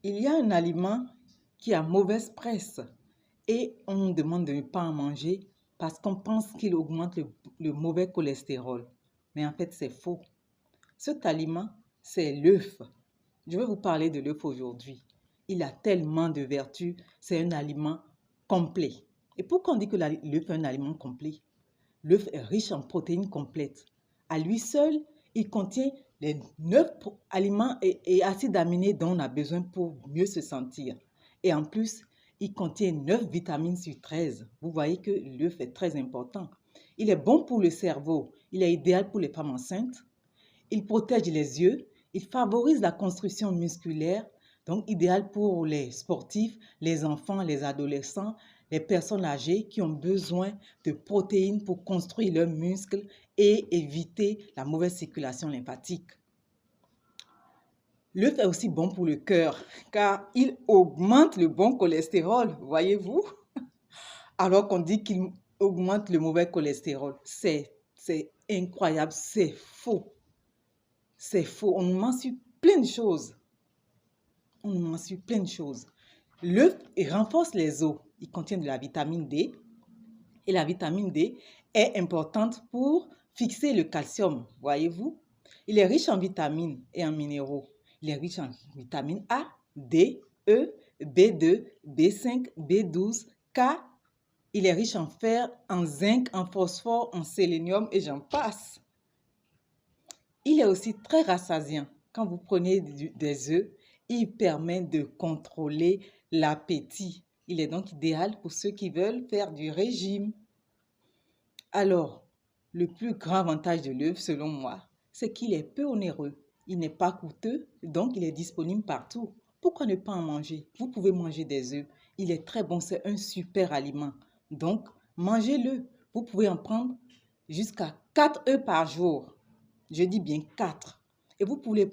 Il y a un aliment qui a mauvaise presse et on nous demande de ne pas en manger parce qu'on pense qu'il augmente le mauvais cholestérol. Mais en fait, c'est faux. Cet aliment, c'est l'œuf. Je vais vous parler de l'œuf aujourd'hui. Il a tellement de vertus, c'est un aliment complet. Et pourquoi on dit que l'œuf est un aliment complet? L'œuf est riche en protéines complètes. À lui seul, il contient les 9 aliments et acides aminés dont on a besoin pour mieux se sentir. Et en plus, il contient 9 vitamines sur 13. Vous voyez que l'œuf est très important. Il est bon pour le cerveau. Il est idéal pour les femmes enceintes. Il protège les yeux. Il favorise la construction musculaire. Donc, idéal pour les sportifs, les enfants, les adolescents, les personnes âgées qui ont besoin de protéines pour construire leurs muscles et éviter la mauvaise circulation lymphatique. L'œuf est aussi bon pour le cœur car il augmente le bon cholestérol, voyez-vous? Alors qu'on dit qu'il augmente le mauvais cholestérol. C'est incroyable, c'est faux. C'est faux, on nous ment sur plein de choses. On nous ment sur plein de choses. L'œuf renforce les os. Il contient de la vitamine D. Et la vitamine D est importante pour fixer le calcium, voyez-vous. Il est riche en vitamines et en minéraux. Il est riche en vitamine A, D, E, B2, B5, B12, K. Il est riche en fer, en zinc, en phosphore, en sélénium et j'en passe. Il est aussi très rassasiant. Quand vous prenez des œufs, il permet de contrôler l'appétit. Il est donc idéal pour ceux qui veulent faire du régime. Alors, le plus grand avantage de l'œuf, selon moi, c'est qu'il est peu onéreux. Il n'est pas coûteux, donc il est disponible partout. Pourquoi ne pas en manger? Vous pouvez manger des œufs. Il est très bon, c'est un super aliment. Donc, mangez-le. Vous pouvez en prendre jusqu'à 4 œufs par jour. Je dis bien 4. Et vous pouvez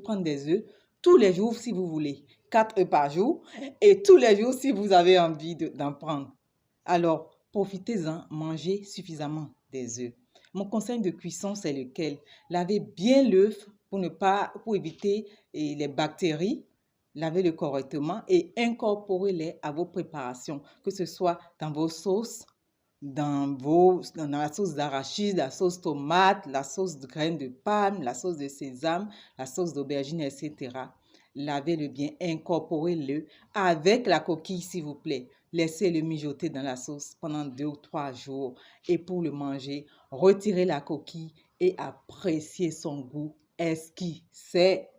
prendre des œufs tous les jours si vous voulez. 4 œufs par jour et tous les jours si vous avez envie d'en prendre. Alors, profitez-en, mangez suffisamment des œufs. Mon conseil de cuisson, c'est lequel? Lavez bien l'œuf pour éviter les bactéries. Lavez-le correctement et incorporez-les à vos préparations, que ce soit dans vos sauces, dans la sauce d'arachide, la sauce tomate, la sauce de graines de palme, la sauce de sésame, la sauce d'aubergine, etc. Lavez-le bien, incorporez-le avec la coquille, s'il vous plaît. Laissez-le mijoter dans la sauce pendant 2 ou 3 jours. Et pour le manger, retirez la coquille et appréciez son goût exquis. C'est